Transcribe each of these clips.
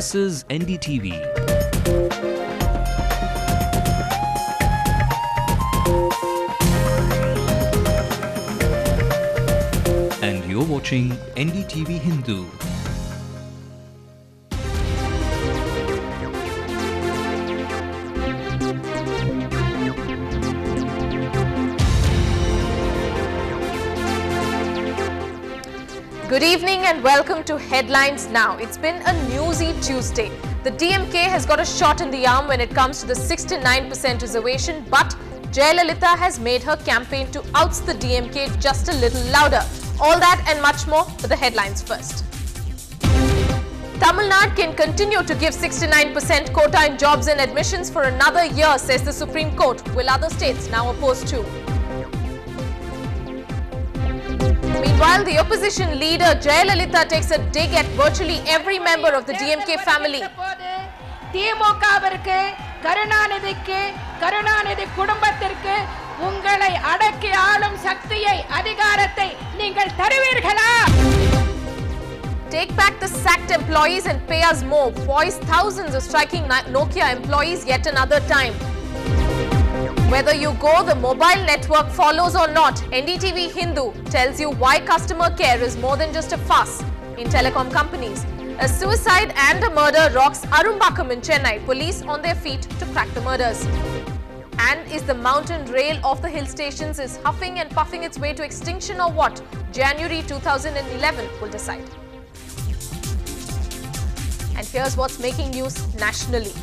This is NDTV. And you're watching Ndtv-Hindu. Good evening and welcome to Headlines Now. It's been a newsy Tuesday. The DMK has got a shot in the arm when it comes to the 69% reservation, but Jayalalitha has made her campaign to oust the DMK just a little louder. All that and much more for the headlines first. Tamil Nadu can continue to give 69% quota in jobs and admissions for another year, says the Supreme Court. Will other states now oppose too? Meanwhile, the opposition leader Jayalalitha takes a dig at virtually every member of the DMK family. Take back the sacked employees and pay us more. Voice thousands of striking Nokia employees yet another time. Whether you go, the mobile network follows or not, Ndtv-Hindu tells you why customer care is more than just a fuss in telecom companies. A suicide and a murder rocks Arumbakam in Chennai. Police on their feet to crack the murders. And is the mountain rail of the hill stations is huffing and puffing its way to extinction or what? January 2011 will decide. And here's what's making news nationally.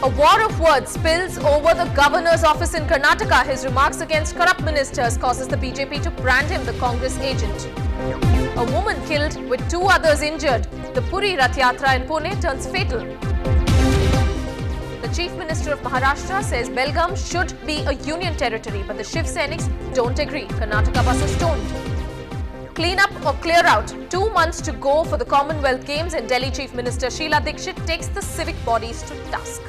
A war of words spills over the governor's office in Karnataka. His remarks against corrupt ministers causes the BJP to brand him the Congress agent. A woman killed with 2 others injured. The Puri Rath Yatra in Pune turns fatal. The Chief Minister of Maharashtra says Belgaum should be a union territory, but the Shiv Sainiks don't agree. Karnataka bus is stoned. Clean up or clear out. 2 months to go for the Commonwealth Games, and Delhi Chief Minister Sheila Dikshit takes the civic bodies to task.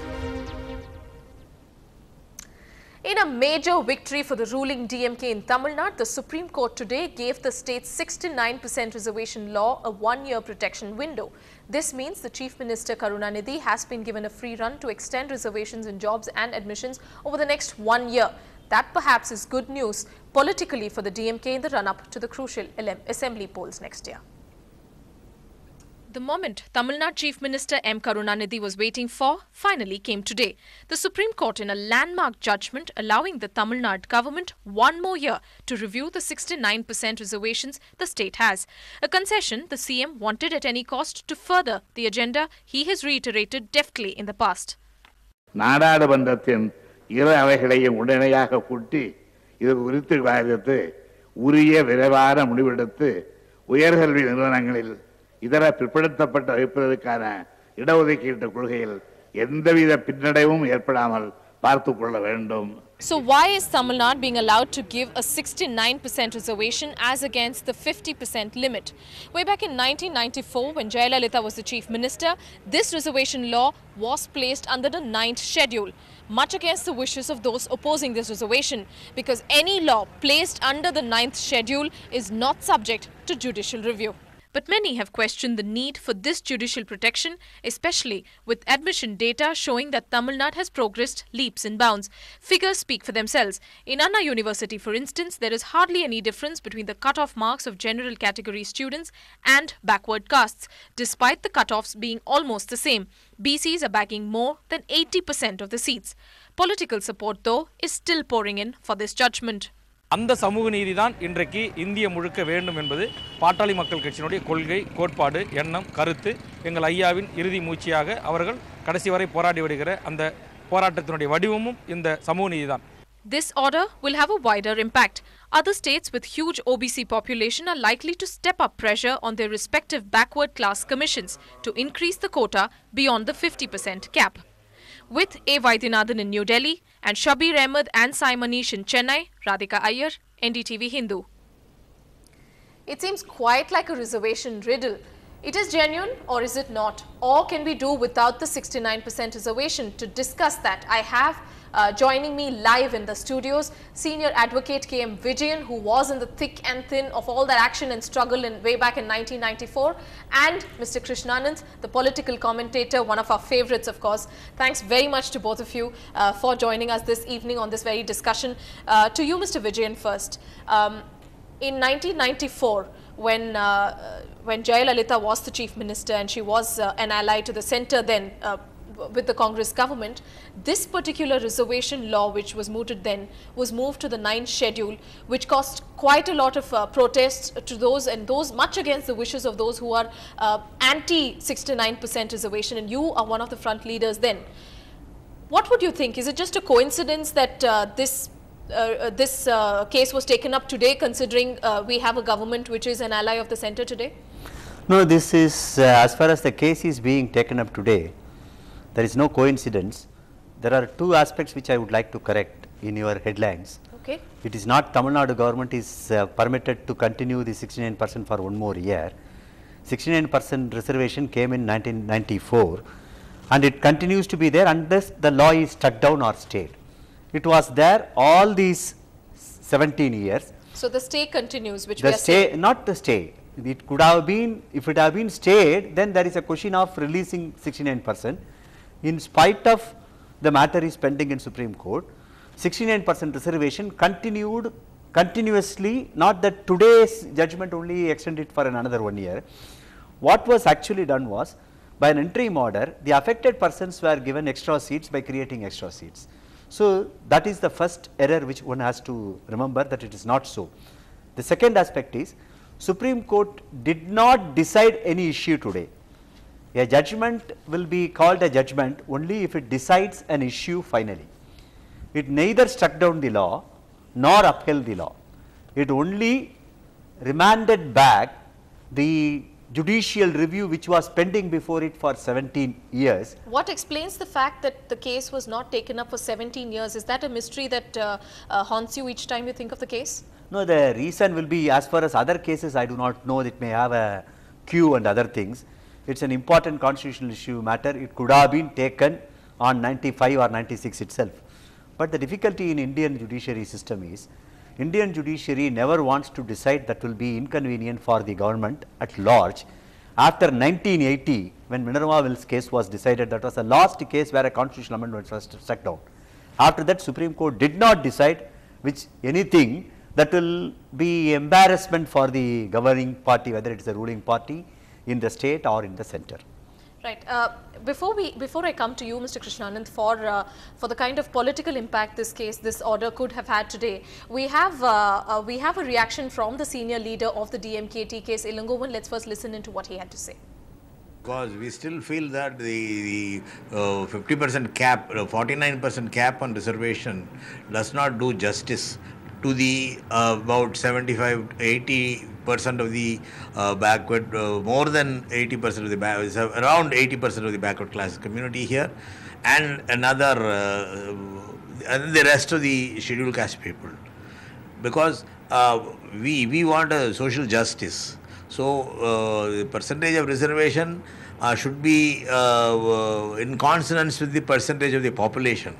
In a major victory for the ruling DMK in Tamil Nadu, the Supreme Court today gave the state's 69% reservation law a 1-year protection window. This means the Chief Minister Karunanidhi has been given a free run to extend reservations in jobs and admissions over the next 1 year. That perhaps is good news politically for the DMK in the run-up to the crucial assembly polls next year. The moment Tamil Nadu Chief Minister M. Karunanidhi was waiting for finally came today. The Supreme Court in a landmark judgment allowing the Tamil Nadu government 1 more year to review the 69% reservations the state has. A concession the CM wanted at any cost to further the agenda he has reiterated deftly in the past. நாடாளுமன்றத்தின் இரு அவைகளையும் உடனடியாக கூட்டி இது குறித்து விவாதித்து உரிய விரைவான முடிவெடுத்து உயர்கல்வி நிறுவனங்களில் இதர பிற்படுத்தப்பட்ட வகுப்பினருக்கான இடஒதுக்கீட்டு கொள்கையில் எந்தவித பின்னடைவும் ஏற்படாமல் பார்த்துக் கொள்ள வேண்டும். So why is Tamil Nadu being allowed to give a 69% reservation as against the 50% limit? Way back in 1994, when Jayalalitha was the Chief Minister, this reservation law was placed under the 9th schedule, much against the wishes of those opposing this reservation, because any law placed under the 9th schedule is not subject to judicial review. But many have questioned the need for this judicial protection, especially with admission data showing that Tamil Nadu has progressed leaps and bounds. Figures speak for themselves. In Anna University, for instance, there is hardly any difference between the cut-off marks of general category students and backward castes, despite the cut-offs being almost the same. BCs are bagging more than 80% of the seats. Political support, though, is still pouring in for this judgment. அந்த சமூக நீதி தான் இன்றைக்கு இந்திய முழுக்க வேண்டும் என்பது பாட்டாளி மக்கள் கட்சியினுடைய கொள்கை, கோட்பாடு, எண்ணம், கருத்து. எங்கள் ஐயாவின் இறுதி மூச்சியாக அவர்கள் கடைசி வரை போராடி வருகிற அந்த போராட்டத்தினுடைய வடிவமும் இந்த சமூக நீதி தான். This order will have a wider impact. Other states with huge OBC population are likely to step up pressure on their respective backward class commissions to increase the quota beyond the 50% cap. With A. Vaidyanathan in New Delhi and Shabir Ahmed and Saimanish in Chennai, Radhika Iyer, Ndtv-Hindu. It seems quite like a reservation riddle. It is genuine or is it not? Or can we do without the 69% reservation? To discuss that, I have Joining me live in the studios, Senior Advocate K.M. Vijayan, who was in the thick and thin of all that action and struggle way back in 1994, and Mr. Krishnanand, the political commentator, one of our favorites, of course. Thanks very much to both of you for joining us this evening on this very discussion. To you, Mr. Vijayan, first. In 1994, when Jayalalitha was the Chief Minister and she was an ally to the centre then with the Congress government, this particular reservation law which was mooted then was moved to the 9th schedule, which caused quite a lot of protests to those much against the wishes of those who are anti 69% reservation, and you are one of the front leaders then. What would you think? Is it just a coincidence that this case was taken up today, considering we have a government which is an ally of the centre today? No, this is as far as the case is being taken up today, there is no coincidence. There are two aspects which I would like to correct in your headlines. Okay. It is not Tamil Nadu government is permitted to continue the 69% for one more year. 69% reservation came in 1994 and it continues to be there unless the law is struck down or stayed. It was there all these 17 years. So the stay continues, which the we are stay, saying. not the stay. It could have been, if it had been stayed, then there is a question of releasing 69%. In spite of the matter is pending in Supreme Court, 69% reservation continued continuously, not that today's judgment only extended for another 1 year. What was actually done was, by an interim order, the affected persons were given extra seats by creating extra seats. So that is the first error which one has to remember, that it is not so. The second aspect is, Supreme Court did not decide any issue today. A judgment will be called a judgment only if it decides an issue finally. It neither struck down the law nor upheld the law. It only remanded back the judicial review which was pending before it for 17 years. What explains the fact that the case was not taken up for 17 years? Is that a mystery that haunts you each time you think of the case? No, the reason will be, as far as other cases I do not know, it may have a queue and other things. It is an important constitutional issue matter. It could have been taken on 95 or 96 itself. But the difficulty in Indian judiciary system is, Indian judiciary never wants to decide that will be inconvenient for the government at large. After 1980, when Minerva Mills case was decided, that was the last case where a constitutional amendment was struck down. After that, Supreme Court did not decide anything that will be embarrassment for the governing party, whether it is a ruling party in the state or in the centre. Right. Before I come to you, Mr. Krishnanand, for the kind of political impact this order could have had today, we have a reaction from the senior leader of the DMK case, Ilangovan. Let's first listen into what he had to say. Because we still feel that the 50% cap, 49% cap on reservation does not do justice to the about 75–80% of the backward, more than 80% of the around 80% of the backward class community here, and another and the rest of the scheduled caste people, because we want a social justice. So the percentage of reservation should be in consonance with the percentage of the population.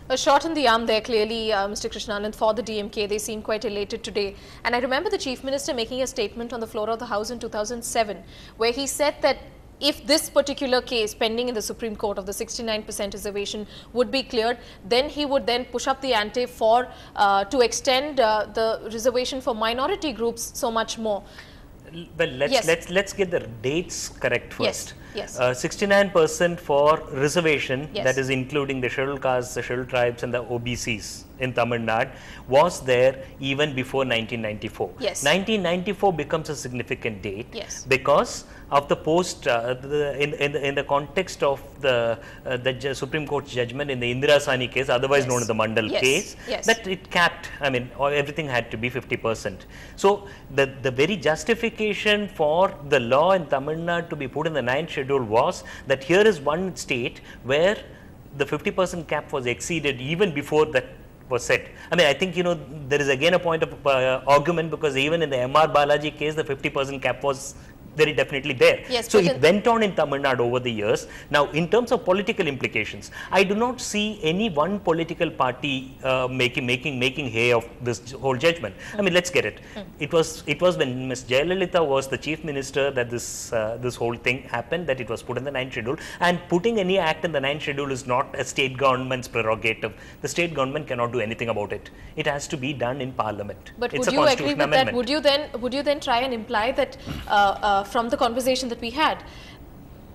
A shot in the arm there clearly, Mr. Krishnanand, for the DMK. They seem quite elated today. And I remember the Chief Minister making a statement on the floor of the House in 2007, where he said that if this particular case pending in the Supreme Court of the 69% reservation would be cleared, then he would then push up the ante for to extend the reservation for minority groups so much more. Well, let's get the dates correct first. Yes. 69% for reservation, Yes. that is including the scheduled castes, the scheduled tribes and the OBCs in Tamil Nadu, was there even before 1994. Yes. 1994 becomes a significant date, Yes. because of the post in the context of the Supreme Court's judgment in the Indira Sani case, otherwise Yes. known as the Mandal Yes. case, Yes. that it capped, I mean, everything had to be 50%. So the very justification for the law in Tamil Nadu to be put in the 9th schedule was that here is one state where the 50% cap was exceeded even before that was set. I mean, I think, there is again a point of argument, because even in the M.R. Balaji case, the 50% cap was very definitely there. Yes, so it went on in Tamil Nadu over the years. Now, in terms of political implications, I do not see any one political party making hay of this whole judgment. I mean, let's get it. It was when Ms. Jayalalitha was the chief minister that this whole thing happened, that it was put in the 9th schedule. And putting any act in the 9th schedule is not a state government's prerogative. The state government cannot do anything about it. It has to be done in Parliament. But it's would you agree with that? Would you then try and imply that from the conversation that we had,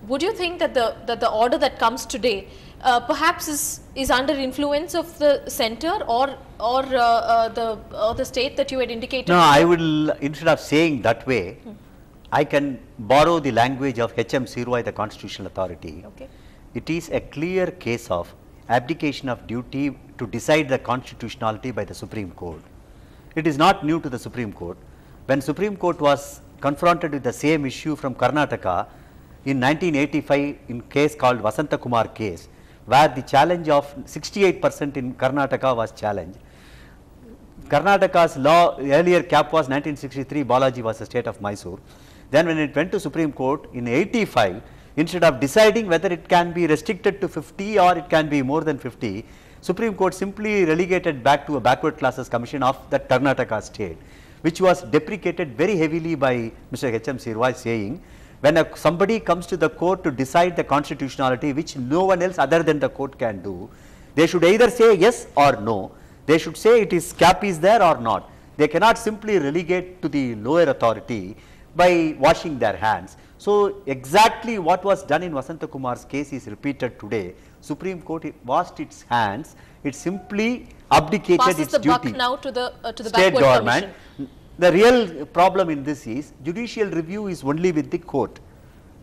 would you think that the order that comes today perhaps is under influence of the centre or the state that you had indicated? No, I will, instead of saying that way, I can borrow the language of H.M. Sirwai, the constitutional authority. Okay. It is a clear case of abdication of duty to decide the constitutionality by the Supreme Court. It is not new to the Supreme Court. When Supreme Court was confronted with the same issue from Karnataka in 1985 in case called Vasanta Kumar case, where the challenge of 68% in Karnataka was challenged. Karnataka's law earlier cap was 1963, Balaji was the state of Mysore. Then when it went to Supreme Court in 85, instead of deciding whether it can be restricted to 50 or it can be more than 50, Supreme Court simply relegated back to a backward classes commission of the Karnataka state, which was deprecated very heavily by Mr. H.M. Sirwai, saying when somebody comes to the court to decide the constitutionality, which no one else other than the court can do, they should either say yes or no. They should say it is cap is there or not. They cannot simply relegate to the lower authority by washing their hands. So exactly what was done in Vasanta Kumar's case is repeated today. Supreme Court washed its hands. It simply abdicated passes its the duty. buck now to the State backward government. commission. The real problem in this is judicial review is only with the court.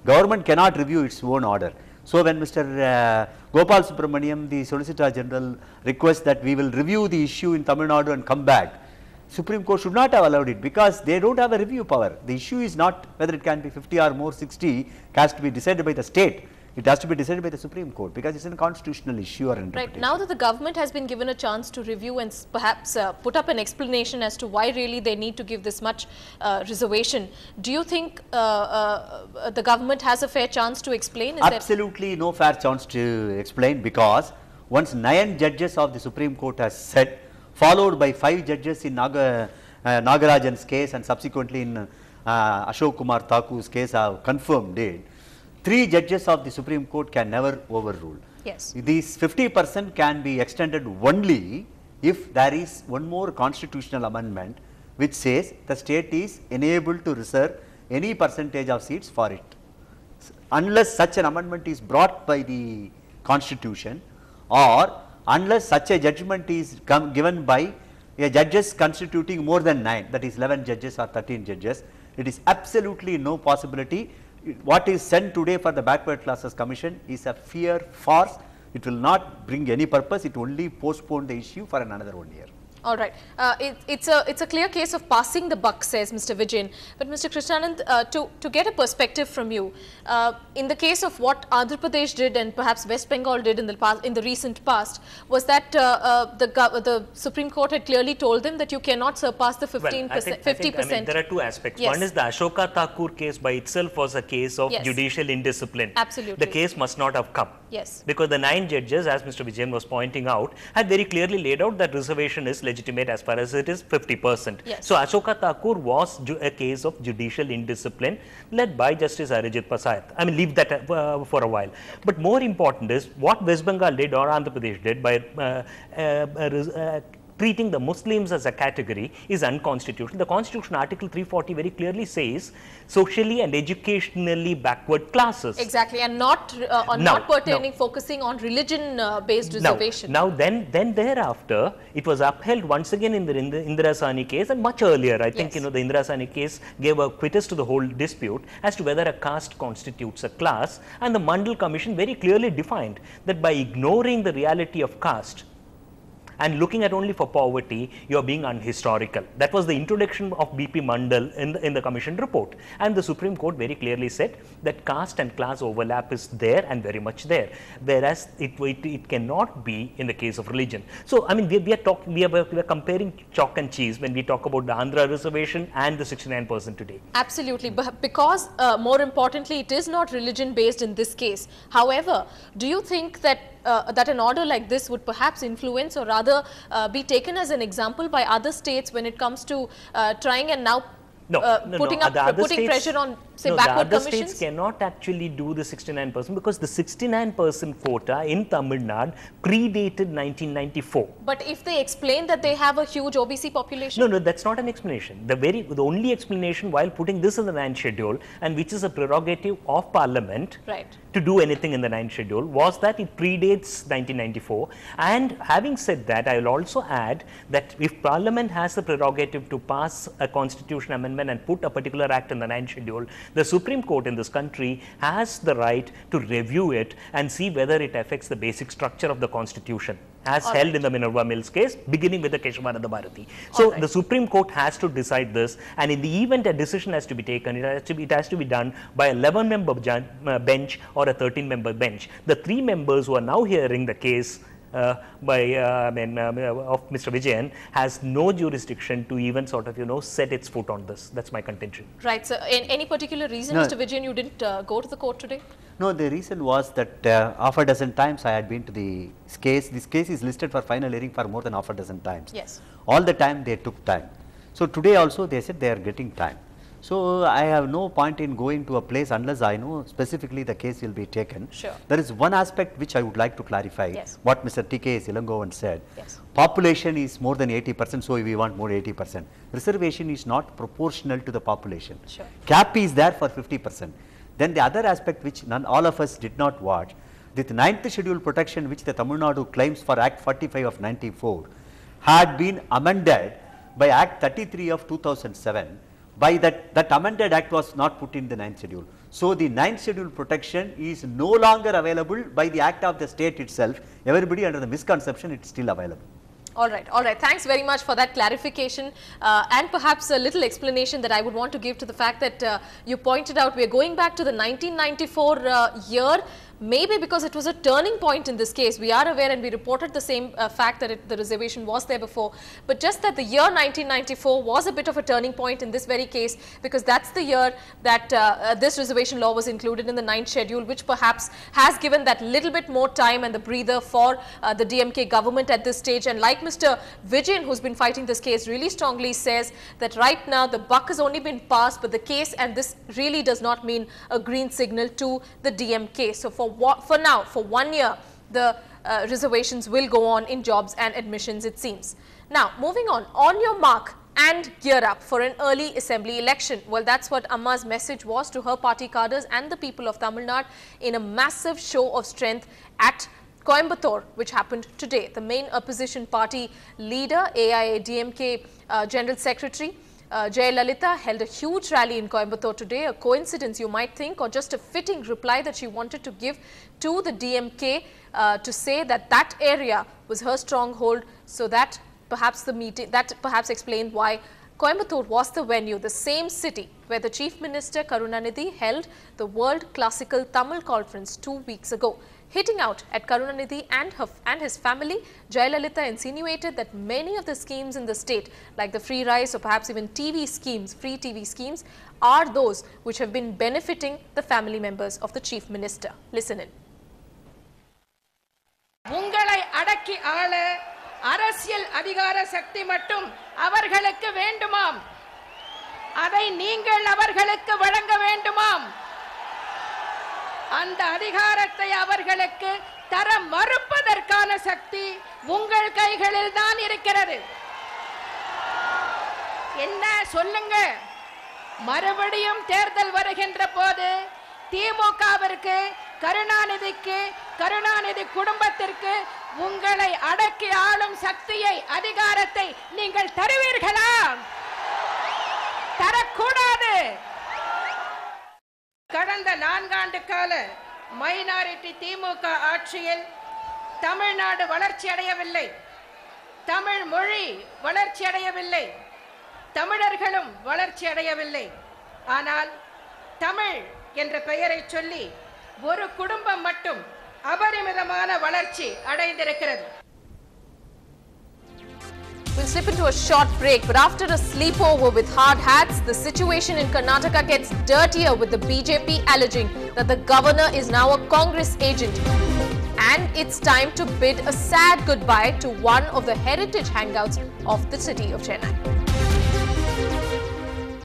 Government cannot review its own order. So when Mr. Gopal Subramaniam, the Solicitor General, requests that we will review the issue in Tamil Nadu and come back, Supreme Court should not have allowed it because they don't have a review power. The issue is not whether it can be 50 or more 60, it has to be decided by the state. It has to be decided by the Supreme Court because it's a constitutional issue or interpretation. Right. Now that the government has been given a chance to review and perhaps put up an explanation as to why really they need to give this much reservation, do you think the government has a fair chance to explain? Absolutely no fair chance to explain, because once 9 judges of the Supreme Court has said, followed by 5 judges in Nagarajan's case and subsequently in Ashok Kumar Thakur's case have confirmed it, 3 judges of the Supreme Court can never overrule. Yes. These 50% can be extended only if there is one more constitutional amendment which says the state is enabled to reserve any percentage of seats for it. Unless such an amendment is brought by the constitution, or unless such a judgment is given by a judges constituting more than 9, that is 11 judges or 13 judges, it is absolutely no possibility. What is sent today for the backward classes commission is a sheer farce. It will not bring any purpose. It only postpone the issue for another 1 year. All right. It's a clear case of passing the buck, says Mr. Vijayan. But Mr. Krishnanand, to get a perspective from you, in the case of what Andhra Pradesh did and perhaps West Bengal did in the recent past, was that the Supreme Court had clearly told them that you cannot surpass the 15%, 50%. I mean, there are 2 aspects. Yes. One is the Ashoka Thakur case by itself was a case of judicial indiscipline. Absolutely. The case must not have come. Yes. Because the 9 judges, as Mr. Vijayan was pointing out, had very clearly laid out that reservation is legitimate as far as it is 50%. Yes. So Ashoka Thakur was a case of judicial indiscipline led by Justice Arijit Pasayat. I mean, leave that for a while. But more important is what West Bengal did or Andhra Pradesh did by treating the Muslims as a category is unconstitutional. The Constitution Article 340 very clearly says socially and educationally backward classes. Exactly, and not focusing on religion-based reservation. Now then thereafter, it was upheld once again in the Indira Sahni case, and much earlier. I think the Indira Sahni case gave a quitus to the whole dispute as to whether a caste constitutes a class, and the Mandal Commission very clearly defined that by ignoring the reality of caste, and looking at only for poverty, you are being unhistorical. That was the introduction of BP Mandal in the commission report, and the Supreme Court very clearly said that caste and class overlap is there and very much there, whereas it cannot be in the case of religion. So I mean, we are comparing chalk and cheese when we talk about the Andhra reservation and the 69% today. Absolutely, but because more importantly, it is not religion based in this case. However, do you think that that an order like this would perhaps influence, or rather be taken as an example by other states when it comes to trying and now putting pressure on, say, backward the other commissions? States cannot actually do the 69% because the 69% quota in Tamil Nadu predated 1994. But if they explain that they have a huge OBC population? No, that's not an explanation. The only explanation while putting this in the 9th schedule, and which is a prerogative of Parliament, right, to do anything in the 9th schedule, was that it predates 1994. And having said that, I will also add that if Parliament has the prerogative to pass a constitution amendment and put a particular act in the 9th schedule, the Supreme Court in this country has the right to review it and see whether it affects the basic structure of the constitution, as held in the Minerva Mills case, beginning with the Keshavananda Bharati. So the Supreme Court has to decide this, and in the event a decision has to be taken, it has to be done by a 11-member bench or a 13-member bench. The 3 members who are now hearing the case of Mr. Vijayan has no jurisdiction to even sort of, set its foot on this. That's my contention. Right. So, any particular reason, Mr. Vijayan, you didn't go to the court today? No, the reason was that half a dozen times I had been to the case. This case is listed for final hearing for more than half a dozen times. Yes. All the time they took time. So today also they said they are getting time. So I have no point in going to a place unless I know specifically the case will be taken. Sure. There is one aspect which I would like to clarify. Yes. What Mr. T.K. Ilangovan said. Yes. Population is more than 80%, so we want more 80%. Reservation is not proportional to the population. Sure. Cap is there for 50%. Then the other aspect which all of us did not watch, the 9th schedule protection which the Tamil Nadu claims for Act 45 of 94 had been amended by Act 33 of 2007. By that amended act was not put in the 9th schedule. So the 9th schedule protection is no longer available by the act of the state itself. Everybody under the misconception it is still available. All right, all right. Thanks very much for that clarification and perhaps a little explanation that I would want to give to the fact that you pointed out we are going back to the 1994 year. Maybe because it was a turning point in this case. We are aware and we reported the same fact that the reservation was there before. But just that the year 1994 was a bit of a turning point in this very case, because that's the year that this reservation law was included in the 9th schedule, which perhaps has given that little bit more time and the breather for the DMK government at this stage. And like Mr. Vijayan, who's been fighting this case really strongly, says that right now the buck has only been passed, but the case, and this really does not mean a green signal to the DMK. So for now, for 1 year, the reservations will go on in jobs and admissions, it seems. Now, moving on your mark and gear up for an early assembly election. Well, that's what Amma's message was to her party cadres and the people of Tamil Nadu in a massive show of strength at Coimbatore, which happened today. The main opposition party leader, AIADMK General Secretary, Jayalalitha, held a huge rally in Coimbatore today. A coincidence, you might think, or just a fitting reply that she wanted to give to the DMK to say that that area was her stronghold, so that perhaps the meeting, that perhaps explained why Coimbatore was the venue, the same city where the Chief Minister Karunanidhi held the World Classical Tamil Conference 2 weeks ago. Hitting out at Karunanidhi and his family, Jayalalitha insinuated that many of the schemes in the state, like the free rice or perhaps even TV schemes, free TV schemes, are those which have been benefiting the family members of the Chief Minister. Listen in. உங்களை அடக்கி ஆள அரசியல் அதிகார சக்தி மட்டும் அவர்களுக்கு வேண்டுமாம். அதை நீங்கள் அவர்களுக்கு வழங்க வேண்டுமாம். அந்த அதிகாரத்தை அவர்களுக்கு தர மறுப்பதற்கான சக்தி உங்கள் கைகளில் தான் இருக்கிறது. என்ன சொல்லுங்க? மறுபடியும் தேர்தல் வருகின்ற போது திமுகவிற்கு, கருணாநிதிக்கு, கருணாநிதி குடும்பத்திற்கு உங்களை அடக்கி ஆளும் சக்தியை, அதிகாரத்தை நீங்கள் தருவீர்களா? தரக்கூடாது. கடந்த 4 ஆண்டு கால மைனாரிட்டி திமுக ஆட்சியில் தமிழ்நாடு வளர்ச்சி அடையவில்லை. தமிழ் மொழி வளர்ச்சி அடையவில்லை, தமிழர்களும் வளர்ச்சி அடையவில்லை. ஆனால் தமிழ் என்ற பெயரை சொல்லி ஒரு குடும்பம் மட்டும் அபரிமிதமான வளர்ச்சி அடைந்திருக்கிறது. We'll slip into a short break, but after a sleepover with hard hats, the situation in Karnataka gets dirtier with the BJP alleging that the governor is now a Congress agent. And it's time to bid a sad goodbye to one of the heritage hangouts of the city of Chennai.